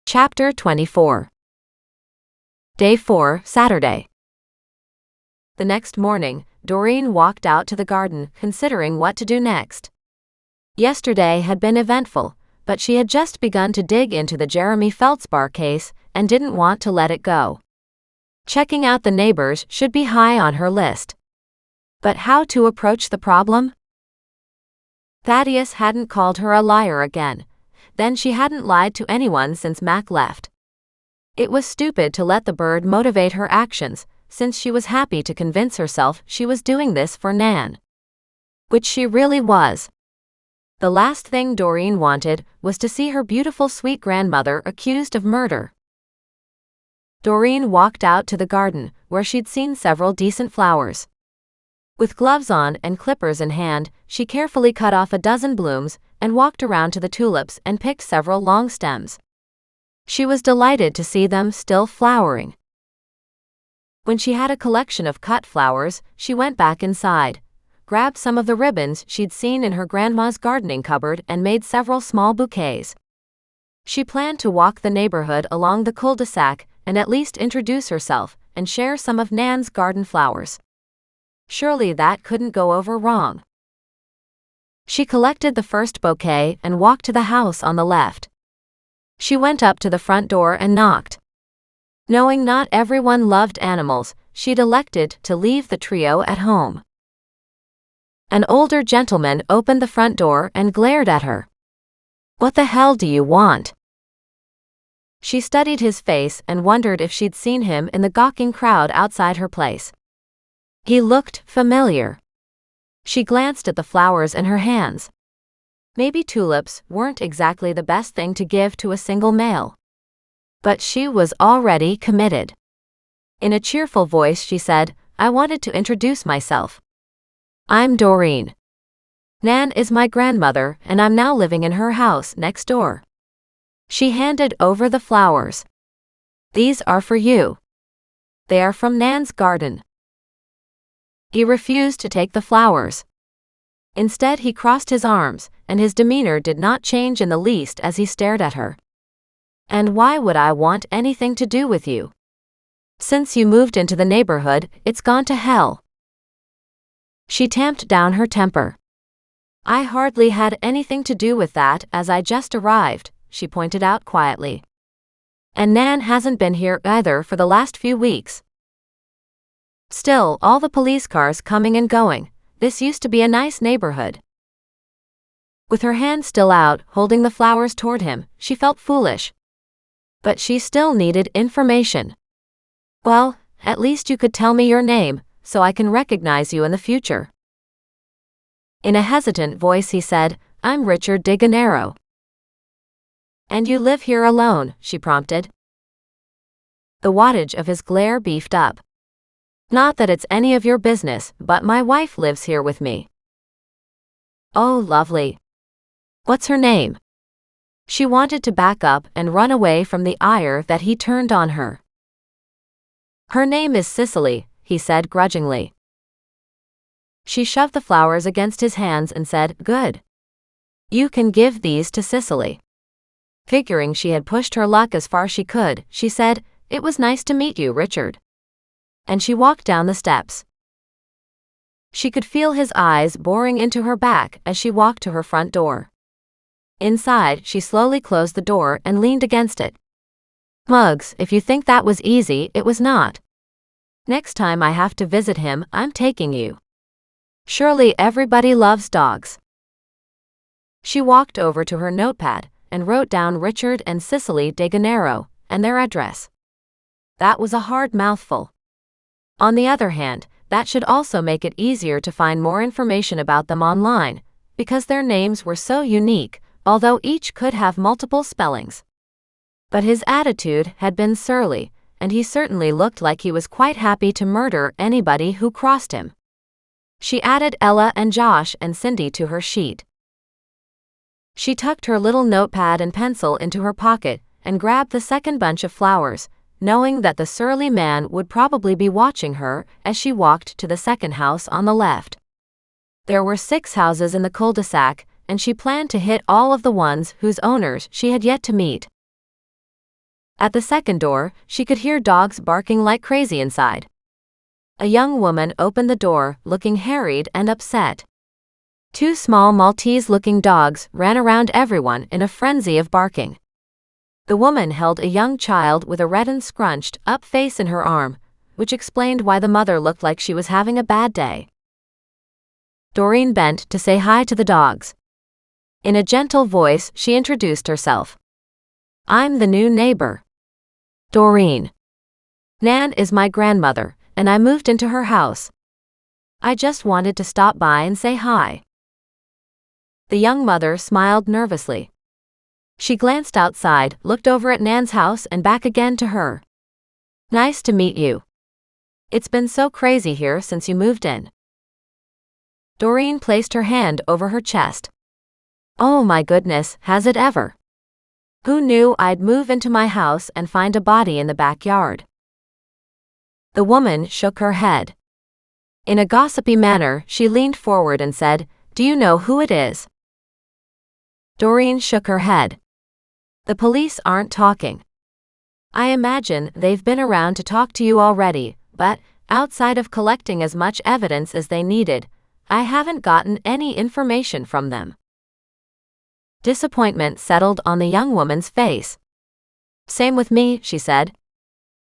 Chapter 24. Day 4, Saturday. The next morning, Doreen walked out to the garden, considering what to do next. Yesterday had been eventful, but she had just begun to dig into the Jeremy Feldsbar case and didn't want to let it go. Checking out the neighbors should be high on her list. But how to approach the problem? Thaddeus hadn't called her a liar again. Then she hadn't lied to anyone since Mac left. It was stupid to let the bird motivate her actions, since she was happy to convince herself she was doing this for Nan. Which she really was. The last thing Doreen wanted was to see her beautiful sweet grandmother accused of murder. Doreen walked out to the garden, where she'd seen several decent flowers. With gloves on and clippers in hand, she carefully cut off a dozen blooms and walked around to the tulips and picked several long stems. She was delighted to see them still flowering. When she had a collection of cut flowers, she went back inside, grabbed some of the ribbons she'd seen in her grandma's gardening cupboard and made several small bouquets. She planned to walk the neighborhood along the cul-de-sac and at least introduce herself and share some of Nan's garden flowers. Surely that couldn't go over wrong. She collected the first bouquet and walked to the house on the left. She went up to the front door and knocked. Knowing not everyone loved animals, she'd elected to leave the trio at home. An older gentleman opened the front door and glared at her. "What the hell do you want?" She studied his face and wondered if she'd seen him in the gawking crowd outside her place. He looked familiar. She glanced at the flowers in her hands. Maybe tulips weren't exactly the best thing to give to a single male. But she was already committed. In a cheerful voice she said, "I wanted to introduce myself. I'm Doreen. Nan is my grandmother and I'm now living in her house next door." She handed over the flowers. "These are for you. They are from Nan's garden." He refused to take the flowers. Instead he crossed his arms, and his demeanor did not change in the least as he stared at her. "And why would I want anything to do with you? Since you moved into the neighborhood, it's gone to hell." She tamped down her temper. "I hardly had anything to do with that as I just arrived," she pointed out quietly. "And Nan hasn't been here either for the last few weeks. Still, all the police cars coming and going. This used to be a nice neighborhood." With her hand still out, holding the flowers toward him, she felt foolish. But she still needed information. "Well, at least you could tell me your name, so I can recognize you in the future." In a hesitant voice he said, "I'm Richard de Gennaro." "And you live here alone?" she prompted. The wattage of his glare beefed up. "Not that it's any of your business, but my wife lives here with me." "Oh, lovely. What's her name?" She wanted to back up and run away from the ire that he turned on her. "Her name is Cicely," he said grudgingly. She shoved the flowers against his hands and said, "Good. You can give these to Cicely." Figuring she had pushed her luck as far as she could, she said, "It was nice to meet you, Richard." And she walked down the steps. She could feel his eyes boring into her back as she walked to her front door. Inside, she slowly closed the door and leaned against it. "Muggs, if you think that was easy, it was not. Next time I have to visit him, I'm taking you. Surely everybody loves dogs." She walked over to her notepad and wrote down Richard and Cicely de Gennaro and their address. That was a hard mouthful. On the other hand, that should also make it easier to find more information about them online, because their names were so unique, although each could have multiple spellings. But his attitude had been surly, and he certainly looked like he was quite happy to murder anybody who crossed him. She added Ella and Josh and Cindy to her sheet. She tucked her little notepad and pencil into her pocket and grabbed the second bunch of flowers, knowing that the surly man would probably be watching her as she walked to the second house on the left. There were 6 houses in the cul-de-sac, and she planned to hit all of the ones whose owners she had yet to meet. At the second door, she could hear dogs barking like crazy inside. A young woman opened the door, looking harried and upset. Two small Maltese-looking dogs ran around everyone in a frenzy of barking. The woman held a young child with a red and scrunched-up face in her arm, which explained why the mother looked like she was having a bad day. Doreen bent to say hi to the dogs. In a gentle voice, she introduced herself. "I'm the new neighbor. Doreen. Nan is my grandmother, and I moved into her house. I just wanted to stop by and say hi." The young mother smiled nervously. She glanced outside, looked over at Nan's house and back again to her. "Nice to meet you. It's been so crazy here since you moved in." Doreen placed her hand over her chest. "Oh my goodness, has it ever? Who knew I'd move into my house and find a body in the backyard?" The woman shook her head. In a gossipy manner, she leaned forward and said, "Do you know who it is?" Doreen shook her head. "The police aren't talking. I imagine they've been around to talk to you already, but, outside of collecting as much evidence as they needed, I haven't gotten any information from them." Disappointment settled on the young woman's face. "Same with me," she said.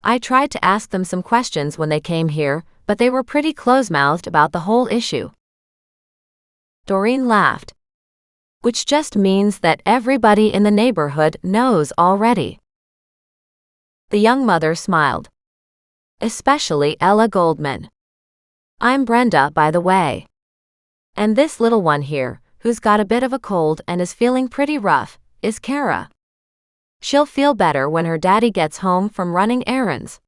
"I tried to ask them some questions when they came here, but they were pretty close-mouthed about the whole issue." Doreen laughed. "Which just means that everybody in the neighborhood knows already." The young mother smiled. "Especially Ella Goldman. I'm Brenda, by the way. And this little one here, who's got a bit of a cold and is feeling pretty rough, is Kara. She'll feel better when her daddy gets home from running errands."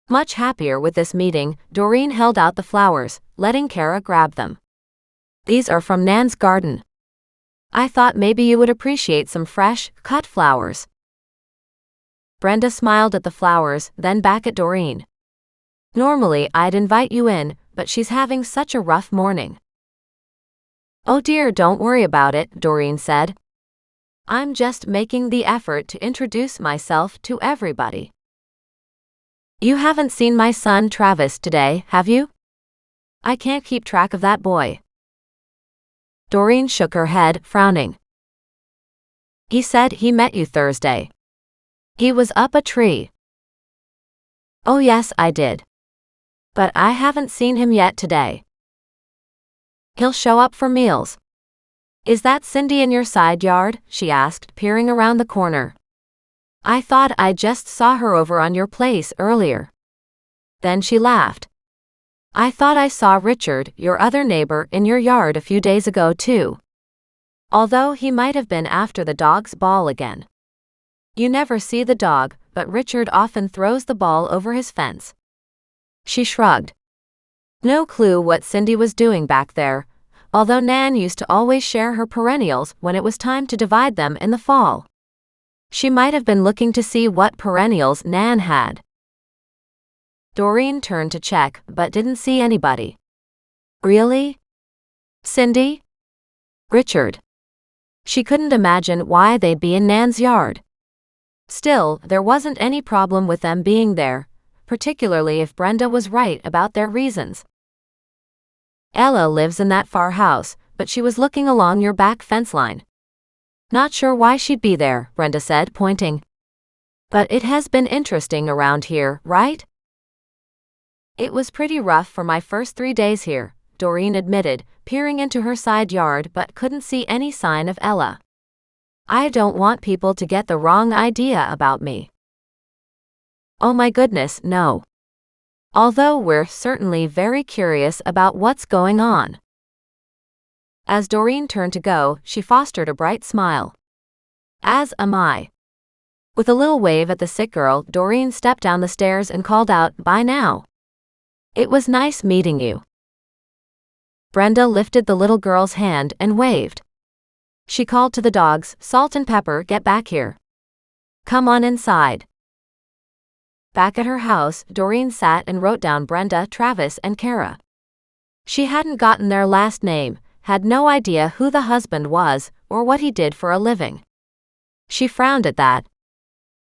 Much happier with this meeting, Doreen held out the flowers, letting Kara grab them. "These are from Nan's garden. I thought maybe you would appreciate some fresh, cut flowers." Brenda smiled at the flowers, then back at Doreen. "Normally I'd invite you in, but she's having such a rough morning." "Oh dear, don't worry about it," Doreen said. "I'm just making the effort to introduce myself to everybody." "You haven't seen my son Travis today, have you? I can't keep track of that boy." Doreen shook her head, frowning. "He said he met you Thursday. He was up a tree." "Oh yes, I did. But I haven't seen him yet today." "He'll show up for meals. Is that Cindy in your side yard?" she asked, peering around the corner. "I thought I just saw her over on your place earlier." Then she laughed. "I thought I saw Richard, your other neighbor, in your yard a few days ago too. Although he might have been after the dog's ball again. You never see the dog, but Richard often throws the ball over his fence." She shrugged. No clue what Cindy was doing back there, although Nan used to always share her perennials when it was time to divide them in the fall. She might have been looking to see what perennials Nan had. Doreen turned to check, but didn't see anybody. Really? Cindy? Richard? She couldn't imagine why they'd be in Nan's yard. Still, there wasn't any problem with them being there, particularly if Brenda was right about their reasons. "Ella lives in that far house, but she was looking along your back fence line. Not sure why she'd be there," Brenda said, pointing. "But it has been interesting around here, right?" "It was pretty rough for my first 3 days here," Doreen admitted, peering into her side yard but couldn't see any sign of Ella. "I don't want people to get the wrong idea about me." "Oh my goodness, no. Although we're certainly very curious about what's going on." As Doreen turned to go, she fostered a bright smile. "As am I." With a little wave at the sick girl, Doreen stepped down the stairs and called out, "Bye now. It was nice meeting you." Brenda lifted the little girl's hand and waved. She called to the dogs, "Salt and Pepper, get back here. Come on inside." Back at her house, Doreen sat and wrote down Brenda, Travis, and Kara. She hadn't gotten their last name, had no idea who the husband was, or what he did for a living. She frowned at that.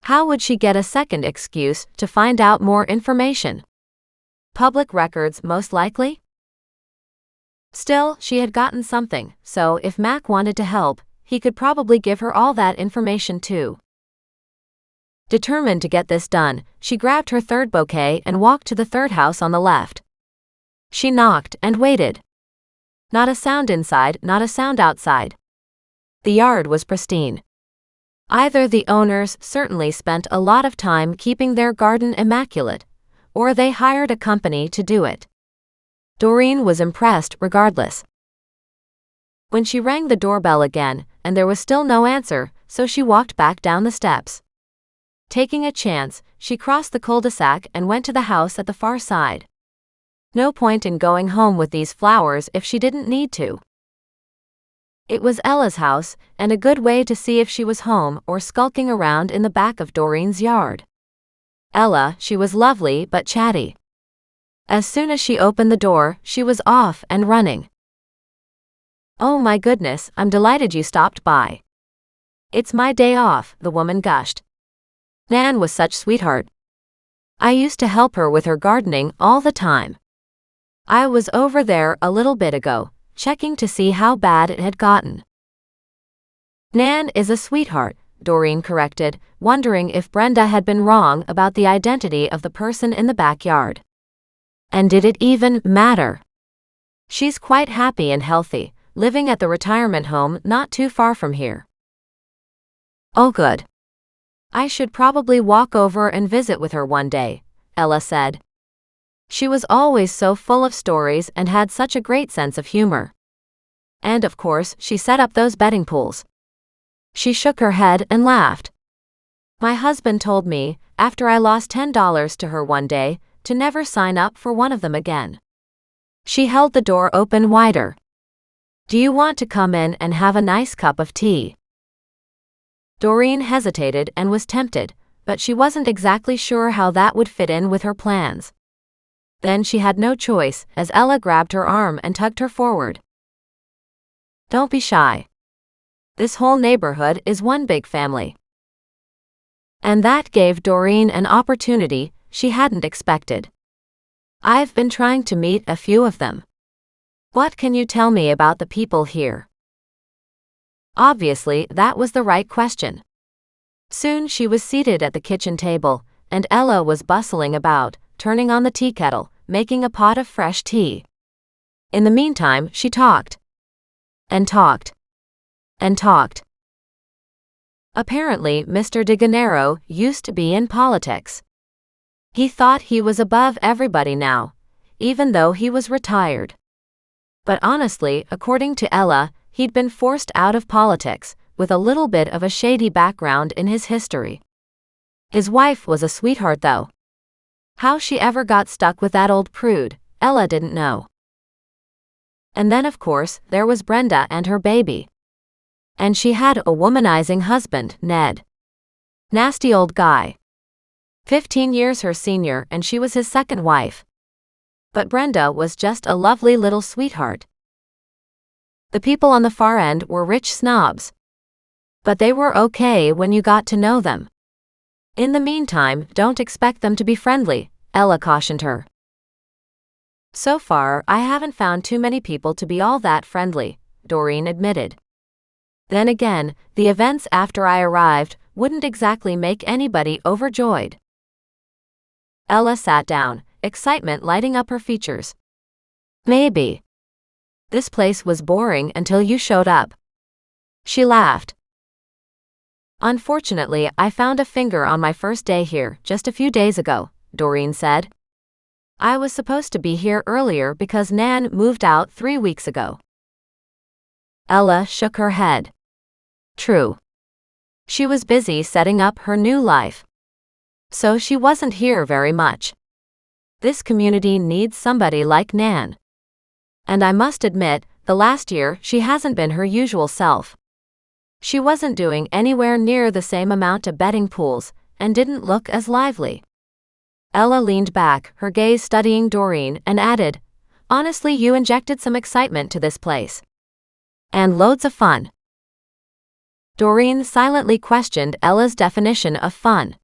How would she get a second excuse to find out more information? Public records, most likely? Still, she had gotten something, so if Mac wanted to help, he could probably give her all that information too. Determined to get this done, she grabbed her third bouquet and walked to the third house on the left. She knocked and waited. Not a sound inside, not a sound outside. The yard was pristine. Either the owners certainly spent a lot of time keeping their garden immaculate, or they hired a company to do it. Doreen was impressed regardless. When she rang the doorbell again, and there was still no answer, so she walked back down the steps. Taking a chance, she crossed the cul-de-sac and went to the house at the far side. No point in going home with these flowers if she didn't need to. It was Ella's house, and a good way to see if she was home or skulking around in the back of Doreen's yard. Ella, she was lovely but chatty. As soon as she opened the door, she was off and running. "Oh my goodness, I'm delighted you stopped by. It's my day off," the woman gushed. "Nan was such sweetheart. I used to help her with her gardening all the time. I was over there a little bit ago, checking to see how bad it had gotten." "Nan is a sweetheart," Doreen corrected, wondering if Brenda had been wrong about the identity of the person in the backyard. And did it even matter? "She's quite happy and healthy, living at the retirement home not too far from here." "Oh good. I should probably walk over and visit with her one day," Ella said. She was always so full of stories and had such a great sense of humor. And of course, she set up those betting pools. She shook her head and laughed. "My husband told me, after I lost $10 to her one day, to never sign up for one of them again." She held the door open wider. "Do you want to come in and have a nice cup of tea?" Doreen hesitated and was tempted, but she wasn't exactly sure how that would fit in with her plans. Then she had no choice, as Ella grabbed her arm and tugged her forward. "Don't be shy. This whole neighborhood is one big family." And that gave Doreen an opportunity she hadn't expected. "I've been trying to meet a few of them. What can you tell me about the people here?" Obviously, that was the right question. Soon she was seated at the kitchen table, and Ella was bustling about, turning on the tea kettle, making a pot of fresh tea. In the meantime, she talked. And talked. And talked. Apparently, Mr. De Gennaro used to be in politics. He thought he was above everybody now, even though he was retired. But honestly, according to Ella, he'd been forced out of politics, with a little bit of a shady background in his history. His wife was a sweetheart though. How she ever got stuck with that old prude, Ella didn't know. And then of course, there was Brenda and her baby. And she had a womanizing husband, Ned. Nasty old guy. 15 years her senior, and she was his second wife. But Brenda was just a lovely little sweetheart. The people on the far end were rich snobs. But they were okay when you got to know them. In the meantime, don't expect them to be friendly, Ella cautioned her. "So far, I haven't found too many people to be all that friendly," Doreen admitted. Then again, the events after I arrived wouldn't exactly make anybody overjoyed. Ella sat down, excitement lighting up her features. "Maybe. This place was boring until you showed up." She laughed. "Unfortunately, I found a finger on my first day here, just a few days ago," Doreen said. "I was supposed to be here earlier because Nan moved out 3 weeks ago." Ella shook her head. True. She was busy setting up her new life. So she wasn't here very much. This community needs somebody like Nan. And I must admit, the last year she hasn't been her usual self. She wasn't doing anywhere near the same amount of betting pools, and didn't look as lively. Ella leaned back, her gaze studying Doreen, and added, "Honestly, you injected some excitement to this place. And loads of fun." Doreen silently questioned Ella's definition of fun.